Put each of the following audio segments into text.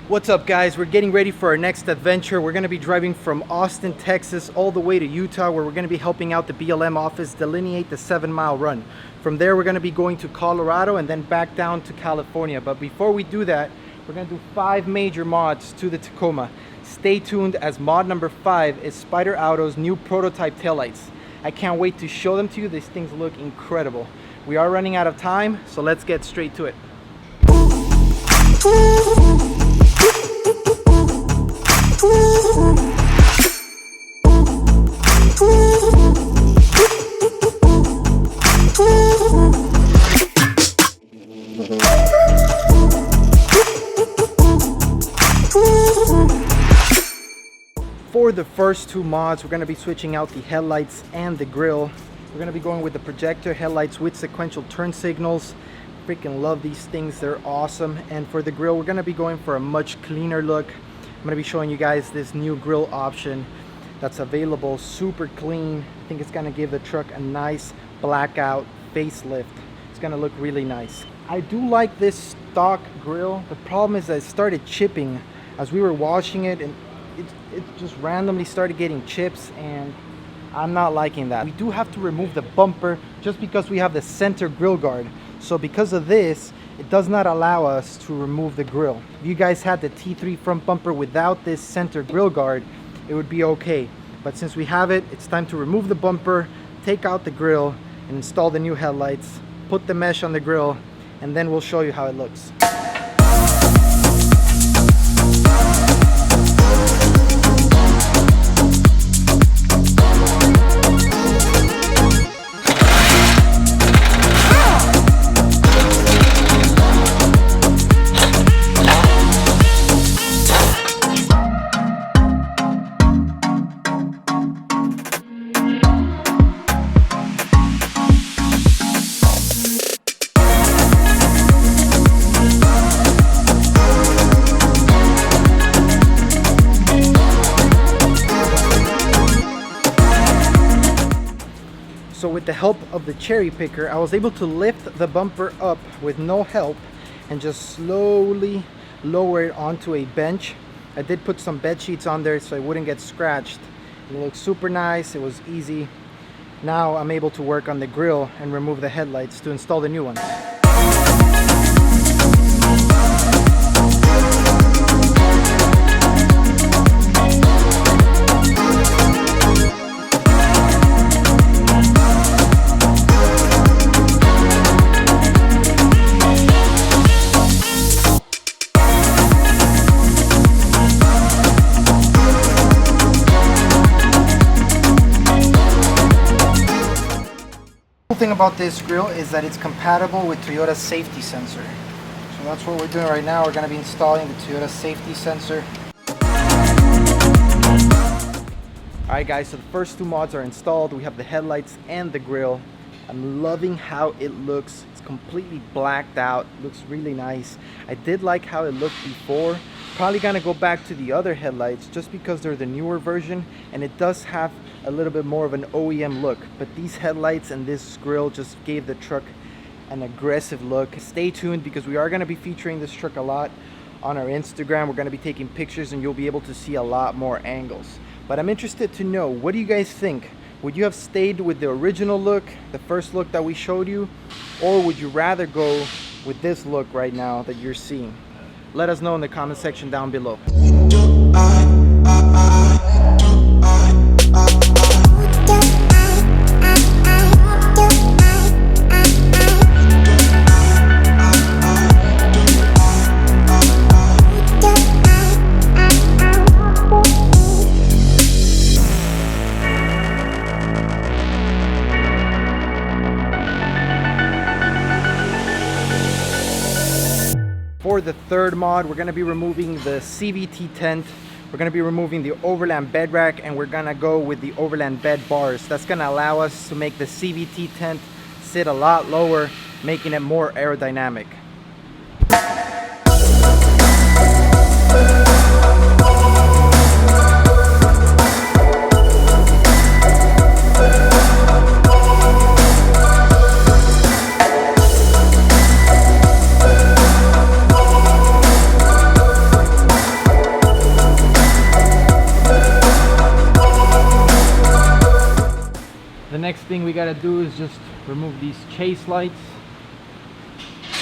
What's up, guys? We're getting ready for our next adventure. We're going to be driving from Austin, Texas all the way to Utah, where we're going to be helping out the BLM office delineate the 7-mile run. From there we're going to be going to Colorado and then back down to California. But before we do that, we're going to do 5 major mods to the Tacoma. Stay tuned, as mod number 5 is Spyder Auto's new prototype taillights. I can't wait to show them to you. These things look incredible. We are running out of time, so let's get straight to it. For the first 2 mods, we're going to be switching out the headlights and the grille. We're going to be going with the projector headlights with sequential turn signals. Freaking love these things, they're awesome. And for the grille, we're going to be going for a much cleaner look. I'm going to be showing you guys this new grille option that's available, super clean. I think it's going to give the truck a nice blackout facelift. It's going to look really nice. I do like this stock grille. The problem is that it started chipping as we were washing it, and it just randomly started getting chips, and I'm not liking that. We do have to remove the bumper just because we have the center grille guard. So because of this, it does not allow us to remove the grille. If you guys had the T3 front bumper without this center grille guard, it would be okay. But since we have it, it's time to remove the bumper, take out the grille, and install the new headlights, put the mesh on the grille, and then we'll show you how it looks. So with the help of the cherry picker, I was able to lift the bumper up with no help and just slowly lower it onto a bench. I did put some bed sheets on there so it wouldn't get scratched. It looks super nice, it was easy. Now I'm able to work on the grille and remove the headlights to install the new ones. Thing about this grille is that it's compatible with Toyota's safety sensor. So that's what we're doing right now. We're going to be installing the Toyota safety sensor. Alright guys, so the first 2 mods are installed. We have the headlights and the grille. I'm loving how it looks. It's completely blacked out. It looks really nice. I did like how it looked before. Probably gonna go back to the other headlights just because they're the newer version, and it does have a little bit more of an OEM look. But these headlights and this grille just gave the truck an aggressive look. Stay tuned because we are gonna be featuring this truck a lot on our Instagram. We're gonna be taking pictures and you'll be able to see a lot more angles. But I'm interested to know, what do you guys think? Would you have stayed with the original look, the first look that we showed you? Or would you rather go with this look right now that you're seeing? Let us know in the comment section down below. For the third mod, we're going to be removing the Cvt Tent, we're going to be removing the Overland Bed Rack, and we're going to go with the Overland Bed Bars. That's going to allow us to make the Cvt Tent sit a lot lower, making it more aerodynamic. next thing we gotta do is just remove these chase lights.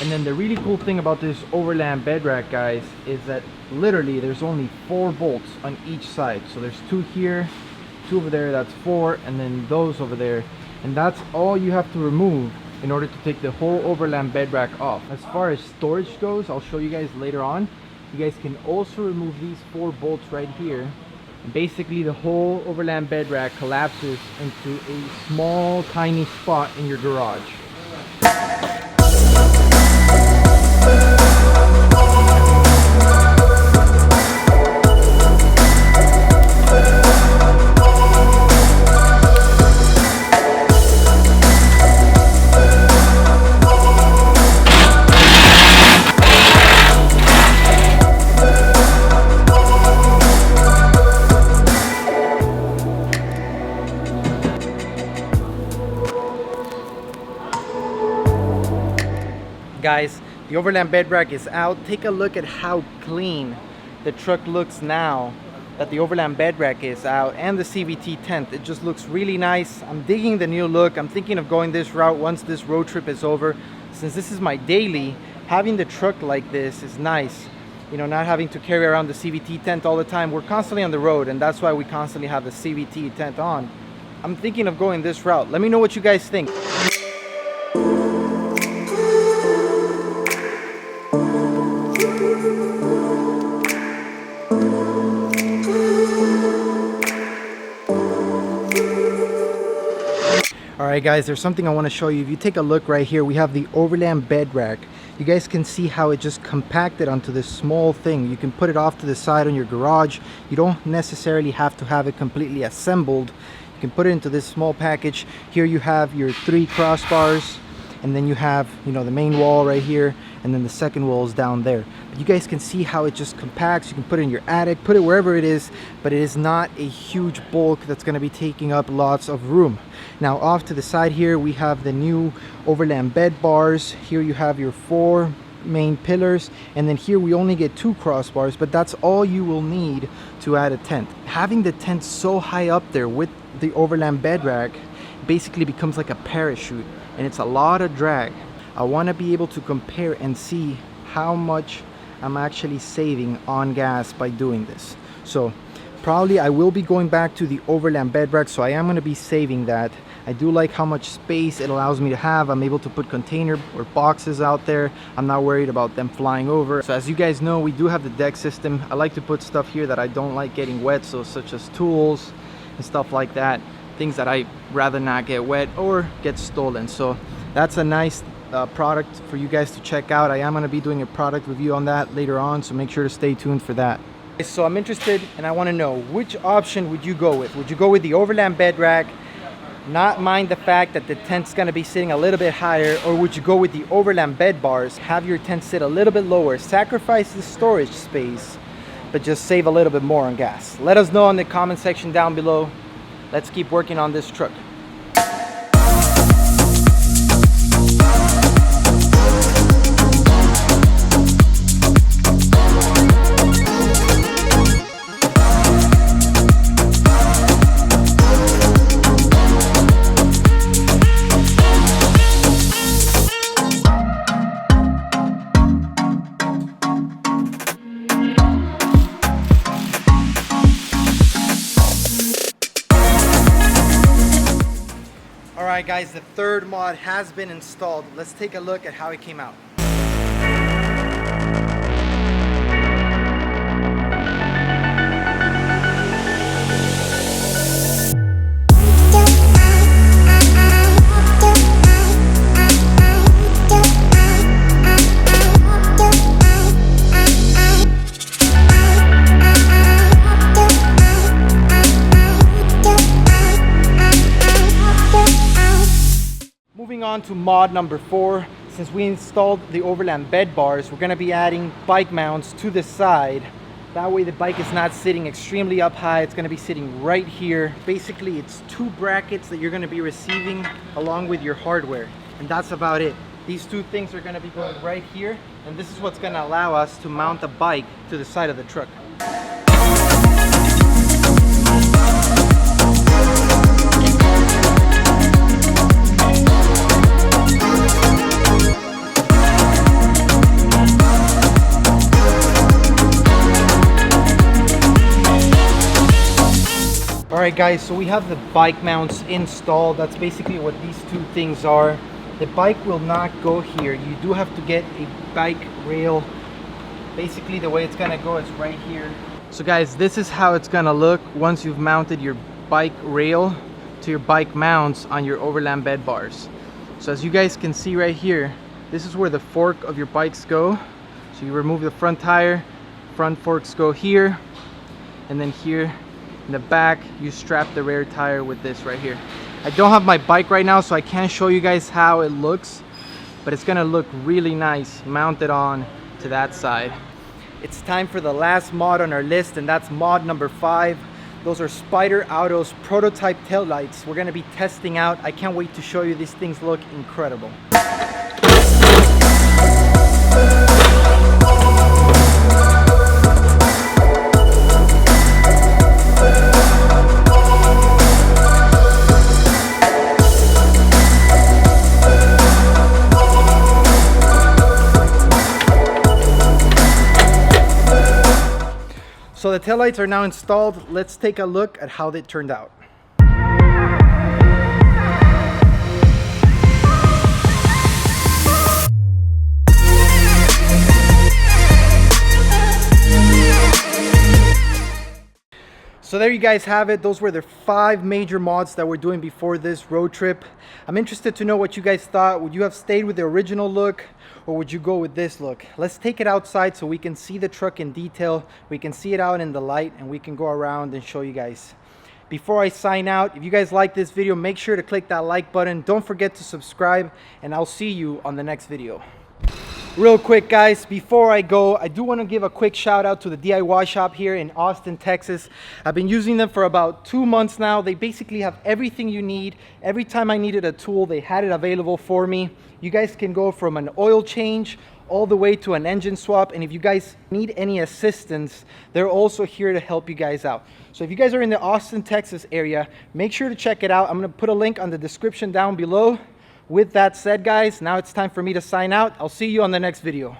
And then the really cool thing about this Overland bed rack, guys, is that literally there's only 4 bolts on each side. So there's 2 here, 2 over there, that's 4, and then those over there. And that's all you have to remove in order to take the whole Overland bed rack off. As far as storage goes, I'll show you guys later on. You guys can also remove these 4 bolts right here. And basically the whole Overland bed rack collapses into a small tiny spot in your garage. Guys, the Overland bed rack is out. Take a look at how clean the truck looks now that the Overland bed rack is out, and the Cvt tent. It just looks really nice. I'm digging the new look. I'm thinking of going this route once this road trip is over. Since this is my daily, having the truck like this is nice. You know, not having to carry around the Cvt tent all the time. We're constantly on the road, and that's why we constantly have the Cvt tent on. I'm thinking of going this route. Let me know what you guys think. Alright guys, there's something I want to show you. If you take a look right here, we have the Overland bed rack. You guys can see how it just compacted onto this small thing. You can put it off to the side on your garage. You don't necessarily have to have it completely assembled. You can put it into this small package. Here you have your 3 crossbars, and then you have, you know, the main wall right here, and then the second wall is down there. But you guys can see how it just compacts. You can put it in your attic, put it wherever it is, but it is not a huge bulk that's going to be taking up lots of room. Now off to the side here we have the new Overland bed bars. Here you have your 4 main pillars, and then here we only get 2 crossbars, but that's all you will need to add a tent. Having the tent so high up there with the Overland bed rack basically becomes like a parachute, and it's a lot of drag. I want to be able to compare and see how much I'm actually saving on gas by doing this. So probably I will be going back to the Overland bed rack, so I am going to be saving that. I do like how much space it allows me to have. I'm able to put container or boxes out there. I'm not worried about them flying over. So as you guys know, we do have the deck system. I like to put stuff here that I don't like getting wet, so such as tools and stuff like that, things that I rather not get wet or get stolen. So that's a nice product for you guys to check out. I am going to be doing a product review on that later on, so make sure to stay tuned for that. So I'm interested and I want to know, which option would you go with? Would you go with the Overland bed rack, not mind the fact that the tent's going to be sitting a little bit higher, or would you go with the Overland bed bars, have your tent sit a little bit lower, sacrifice the storage space, but just save a little bit more on gas? Let us know in the comment section down below. Let's keep working on this truck. Alright guys, the third mod has been installed. Let's take a look at how it came out. Moving on to mod number 4, since we installed the Overland bed bars, we're going to be adding bike mounts to the side. That way the bike is not sitting extremely up high, it's going to be sitting right here. Basically it's 2 brackets that you're going to be receiving along with your hardware, and that's about it. These 2 things are going to be going right here, and this is what's going to allow us to mount the bike to the side of the truck. Alright guys, so we have the bike mounts installed. That's basically what these two things are. The bike will not go here. You do have to get a bike rail. Basically the way it's gonna go is right here. So guys, this is how it's gonna look once you've mounted your bike rail to your bike mounts on your Overland Bed Bars. So as you guys can see right here, this is where the fork of your bikes go. So you remove the front tire, front forks go here, and then here in the back you strap the rear tire with this right here. I don't have my bike right now, so I can't show you guys how it looks, but it's gonna look really nice mounted on to that side. It's time for the last mod on our list, and that's mod number 5. Those are Spyder Auto's prototype taillights. We're gonna be testing out. I can't wait to show you. These things look incredible. So the taillights are now installed. Let's take a look at how they turned out. So there you guys have it. Those were the 5 major mods that we're doing before this road trip. I'm interested to know what you guys thought. Would you have stayed with the original look, or would you go with this look? Let's take it outside so we can see the truck in detail. We can see it out in the light, and we can go around and show you guys. Before I sign out, if you guys like this video, make sure to click that like button. Don't forget to subscribe, and I'll see you on the next video. Real quick guys, before I go, I do want to give a quick shout out to the DIY shop here in Austin, Texas. I've been using them for about 2 months now. They basically have everything you need. Every time I needed a tool, they had it available for me. You guys can go from an oil change all the way to an engine swap, and if you guys need any assistance, they're also here to help you guys out. So if you guys are in the Austin, Texas area, make sure to check it out. I'm going to put a link on the description down below. With that said guys, now it's time for me to sign out. I'll see you on the next video.